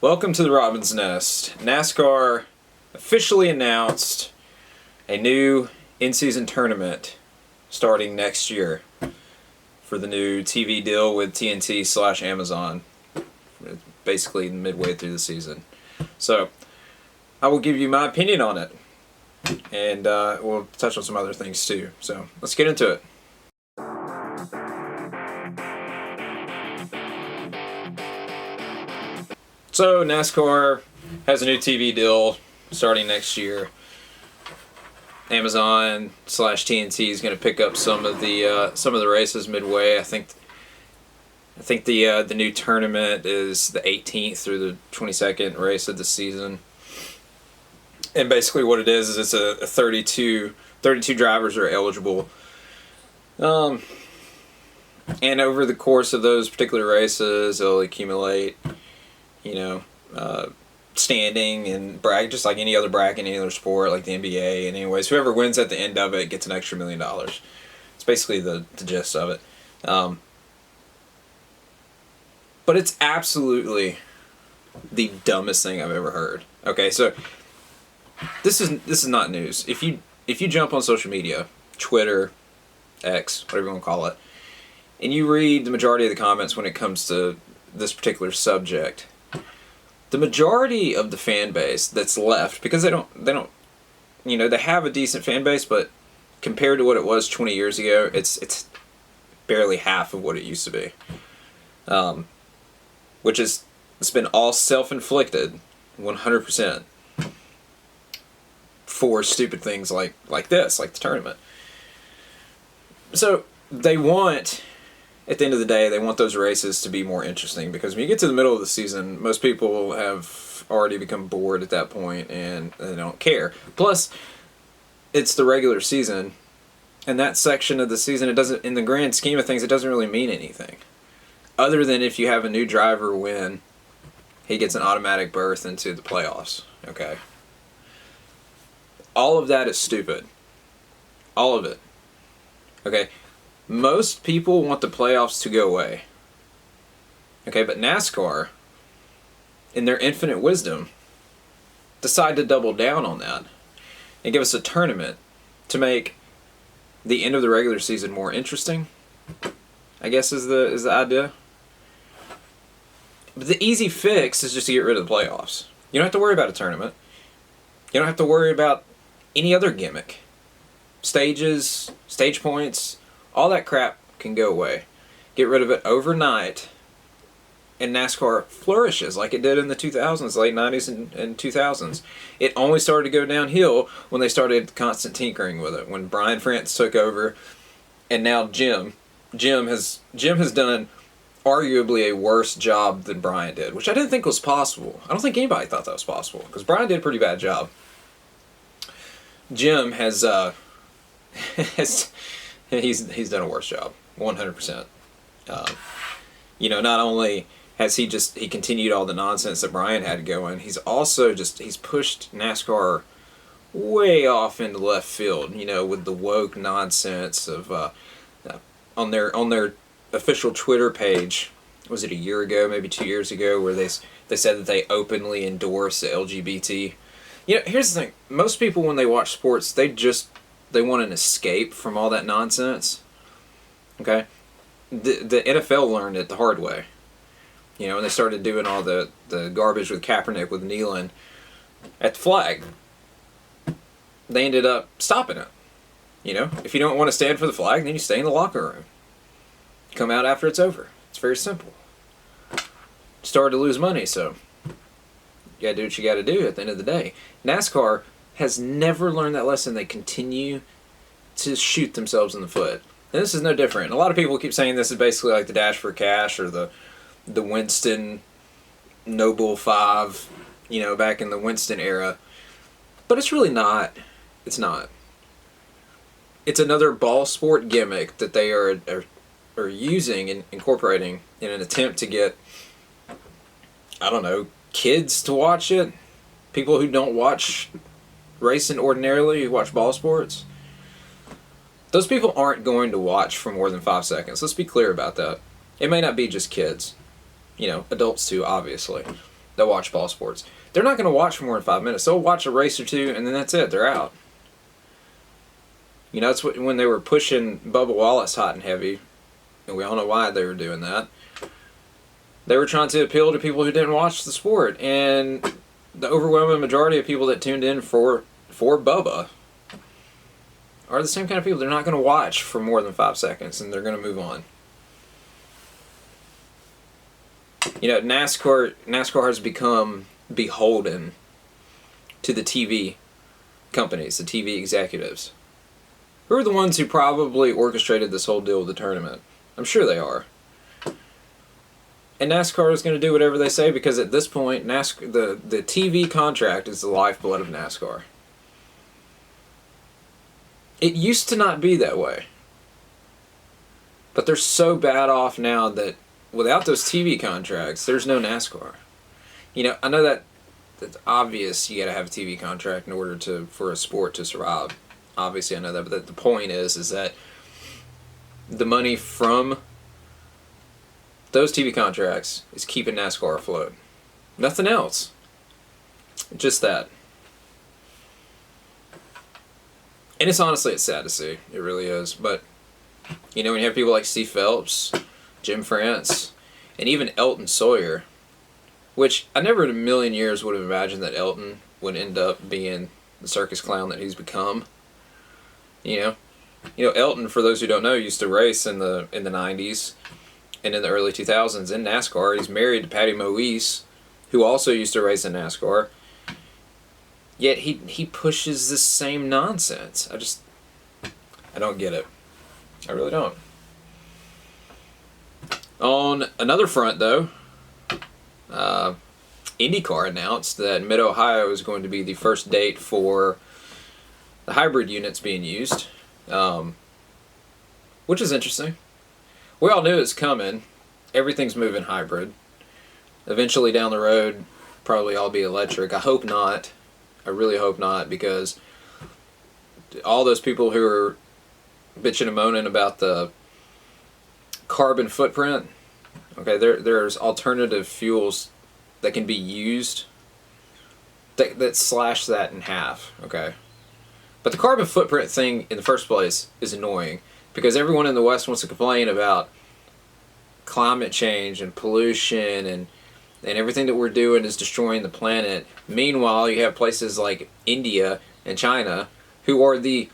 Welcome to the Robin's Nest. NASCAR officially announced a new in-season tournament starting next year for the new TV deal with TNT/Amazon, basically midway through the season. So, I will give you my opinion on it, and we'll touch on some other things too. So, let's get into it. So NASCAR has a new TV deal starting next year. Amazon/TNT is going to pick up some of the races midway. I think the new tournament is the 18th through the 22nd race of the season. And basically what it is it's a 32 drivers are eligible. And over the course of those particular races, they'll accumulate standing and brag, just like any other bracket in any other sport, like the NBA. And anyways, whoever wins at the end of it gets an extra $1 million. It's basically the gist of it. But it's absolutely the dumbest thing I've ever heard. Okay, so this is not news. If you jump on social media, Twitter, X, whatever you want to call it, and you read the majority of the comments when it comes to this particular subject, the majority of the fan base that's left, because they have a decent fan base, but compared to what it was 20 years ago, it's barely half of what it used to be. It's been all self-inflicted, 100%, for stupid things like this, like the tournament. So they want, at the end of the day, they want those races to be more interesting, because when you get to the middle of the season, most people have already become bored at that point and they don't care. Plus, it's the regular season, and that section of the season, it doesn't, in the grand scheme of things, it doesn't really mean anything. Other than if you have a new driver win, he gets an automatic berth into the playoffs. Okay? All of that is stupid. All of it. Okay? Most people want the playoffs to go away. Okay, but NASCAR, in their infinite wisdom, decided to double down on that and give us a tournament to make the end of the regular season more interesting, I guess is the idea. But the easy fix is just to get rid of the playoffs. You don't have to worry about a tournament. You don't have to worry about any other gimmick. Stages, stage points, all that crap can go away. Get rid of it overnight, and NASCAR flourishes like it did in the 2000s, late 90s and 2000s. It only started to go downhill when they started constant tinkering with it. When Brian France took over, and now Jim has done arguably a worse job than Brian did, which I didn't think was possible. I don't think anybody thought that was possible, because Brian did a pretty bad job. Jim has he's done a worse job, 100%. Not only has he continued all the nonsense that Brian had going, he's also he's pushed NASCAR way off into left field, with the woke nonsense of on their official Twitter page. Was it a year ago, maybe 2 years ago, where they said that they openly endorse the LGBT. Here's the thing. Most people, when they watch sports, they want an escape from all that nonsense. Okay? The NFL learned it the hard way. And they started doing all the garbage with Kaepernick, with kneeling at the flag. They ended up stopping it. If you don't want to stand for the flag, then you stay in the locker room. Come out after it's over. It's very simple. Started to lose money, so you gotta do what you gotta do at the end of the day. NASCAR has never learned that lesson. They continue to shoot themselves in the foot. And this is no different. A lot of people keep saying this is basically like the Dash for Cash or the Winston Noble 5, back in the Winston era. But it's really not. It's not. It's another ball sport gimmick that they are using and incorporating in an attempt to get, kids to watch it. People who don't watch racing ordinarily, who watch ball sports. Those people aren't going to watch for more than 5 seconds. Let's be clear about that. It may not be just kids. Adults too, obviously. that watch ball sports. They're not going to watch for more than 5 minutes. They'll watch a race or two, and then that's it. They're out. You know, that's when they were pushing Bubba Wallace hot and heavy, and we all know why they were doing that. They were trying to appeal to people who didn't watch the sport, and the overwhelming majority of people that tuned in for Bubba are the same kind of people. They're not going to watch for more than 5 seconds, and they're going to move on. You know, NASCAR has become beholden to the TV companies, the TV executives, who are the ones who probably orchestrated this whole deal with the tournament. I'm sure they are. And NASCAR is going to do whatever they say, because at this point, the TV contract is the lifeblood of NASCAR. It used to not be that way. But they're so bad off now that without those TV contracts, there's no NASCAR. You know, I know that's obvious. You got to have a TV contract in order for a sport to survive. Obviously, I know that. But the point is that the money from those TV contracts is keeping NASCAR afloat. Nothing else. Just that. And it's sad to see. It really is. But, you know, when you have people like Steve Phelps, Jim France, and even Elton Sawyer, which I never in a million years would have imagined that Elton would end up being the circus clown that he's become. You know, Elton, for those who don't know, used to race in the 90s and in the early 2000s in NASCAR. He's married to Patty Moise, who also used to race in NASCAR. Yet he pushes the same nonsense. I don't get it. I really don't. On another front, though, Indycar announced that Mid-Ohio is going to be the first date for the hybrid units being used, which is interesting. We all knew it's coming. Everything's moving hybrid. Eventually down the road, probably all be electric. I hope not. I really hope not, because all those people who are bitching and moaning about the carbon footprint, okay, there's alternative fuels that can be used that slash that in half, okay? But the carbon footprint thing in the first place is annoying, because everyone in the West wants to complain about climate change and pollution and everything that we're doing is destroying the planet. Meanwhile, you have places like India and China who are the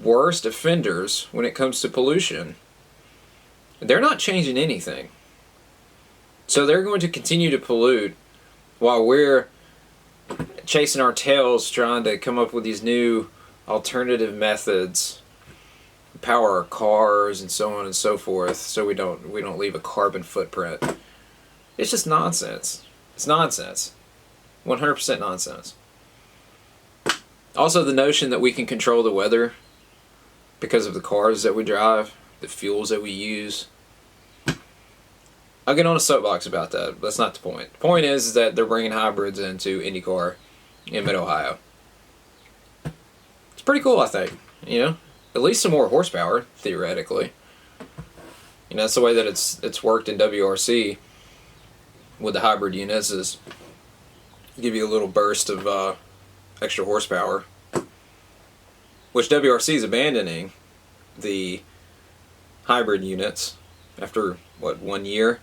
worst offenders when it comes to pollution. They're not changing anything. So they're going to continue to pollute while we're chasing our tails trying to come up with these new alternative methods, power our cars and so on and so forth, so we don't leave a carbon footprint. It's just nonsense. It's nonsense. 100% nonsense. Also, the notion that we can control the weather because of the cars that we drive, the fuels that we use. I'll get on a soapbox about that. That's not the point. The point is that they're bringing hybrids into IndyCar in Mid-Ohio. It's pretty cool, I think. You know, at least some more horsepower, theoretically. You know, that's the way that it's worked in WRC with the hybrid units, is give you a little burst of extra horsepower, which WRC is abandoning the hybrid units after, 1 year?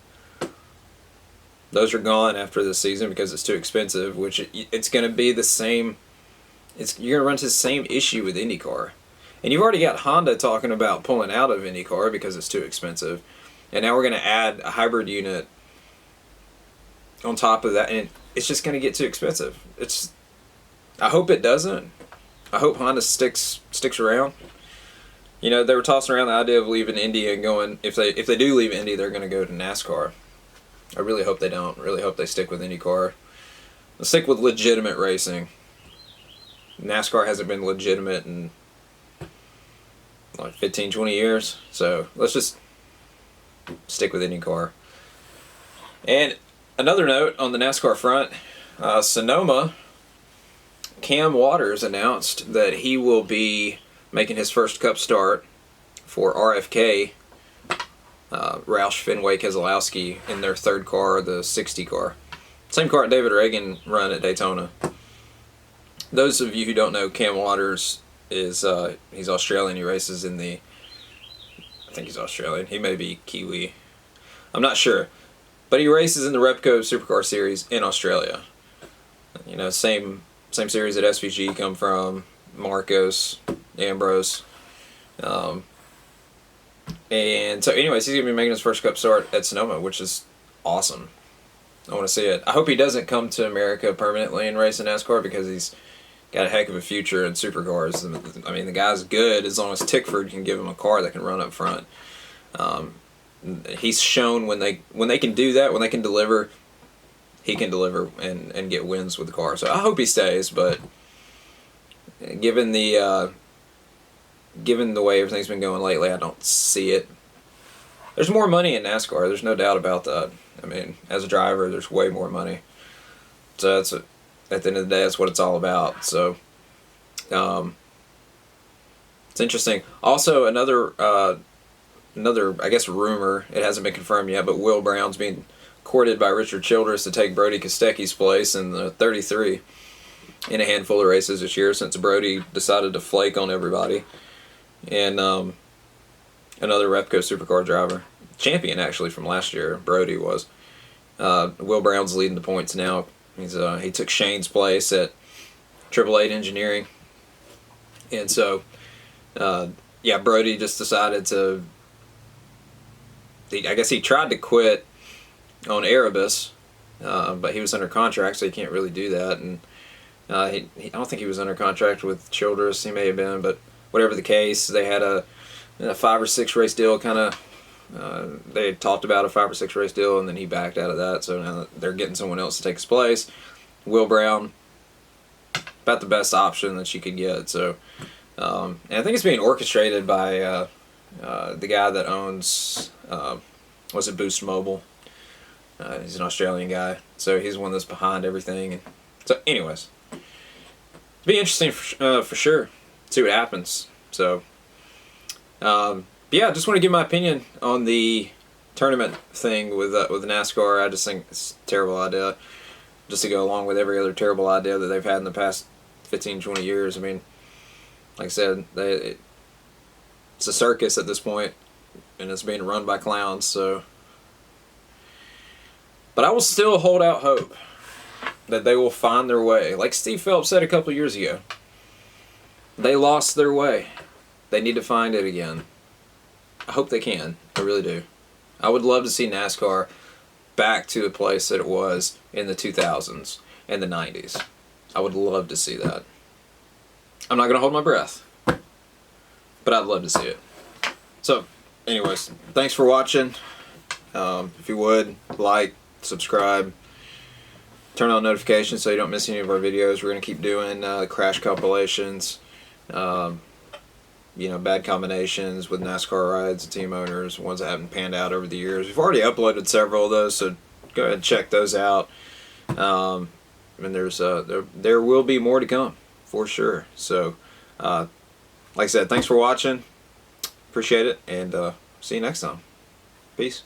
Those are gone after this season because it's too expensive, which it's going to be the same. You're going to run into the same issue with IndyCar. And you've already got Honda talking about pulling out of IndyCar because it's too expensive. And now we're going to add a hybrid unit on top of that, and it's just going to get too expensive. I hope it doesn't. I hope Honda sticks around. You know, they were tossing around the idea of leaving Indy and going, if they do leave Indy, they're going to go to NASCAR. I really hope they don't. I really hope they stick with IndyCar. Let's stick with legitimate racing. NASCAR hasn't been legitimate in 15, 20 years, so let's just stick with IndyCar. And another note on the NASCAR front, Sonoma, Cam Waters announced that he will be making his first Cup start for RFK, Roush Fenway Keselowski, in their third car, the 60 car. Same car David Reagan run at Daytona. Those of you who don't know, Cam Waters is he's Australian. He races in the, I think he's Australian. He may be Kiwi. I'm not sure. But he races in the Repco Supercar Series in Australia. You know, same series that SVG come from, Marcos, Ambrose. And so anyways, he's going to be making his first Cup start at Sonoma, which is awesome. I want to see it. I hope he doesn't come to America permanently and race in NASCAR, because he's got a heck of a future in supercars. I mean, the guy's good as long as Tickford can give him a car that can run up front. He's shown when they can do that, when they can deliver, he can deliver and get wins with the car. So I hope he stays, but given the way everything's been going lately, I don't see it. There's more money in NASCAR. There's no doubt about that. I mean, as a driver, there's way more money. So that's at the end of the day, that's what it's all about. So it's interesting. Also, another I guess rumor. It hasn't been confirmed yet, but Will Brown's being courted by Richard Childress to take Brody Kostecki's place in the 33 in a handful of races this year, since Brody decided to flake on everybody. And another Repco Supercar driver, champion actually from last year, Brody was. Will Brown's leading the points now. He took Shane's place at Triple Eight Engineering, and so yeah, Brody just decided to. I guess he tried to quit on Erebus, but he was under contract, so he can't really do that. And I don't think he was under contract with Childress. He may have been, but whatever the case, they had a 5 or 6 race deal. Kind of, they had talked about a 5 or 6 race deal, and then he backed out of that. So now they're getting someone else to take his place. Will Brown, about the best option that you could get. So, and I think it's being orchestrated by the guy that owns, was it Boost Mobile? He's an Australian guy, so he's the one that's behind everything. And so, anyways, it'll be interesting for sure. See what happens. So, yeah, just want to give my opinion on the tournament thing with NASCAR. I just think it's a terrible idea, just to go along with every other terrible idea that they've had in the past 15, 20 years. I mean, like I said, it's a circus at this point, and it's being run by clowns. So, but I will still hold out hope that they will find their way. Like Steve Phelps said a couple years ago, they lost their way. They need to find it again. I hope they can. I really do. I would love to see NASCAR back to the place that it was in the 2000s and the 90s. I would love to see that. I'm not going to hold my breath, but I'd love to see it. So, anyways, thanks for watching. If you would, like, subscribe, turn on notifications so you don't miss any of our videos. We're going to keep doing crash compilations, bad combinations with NASCAR rides and team owners, ones that haven't panned out over the years. We've already uploaded several of those, so go ahead and check those out. And there will be more to come, for sure. So, like I said, thanks for watching. Appreciate it, and see you next time. Peace.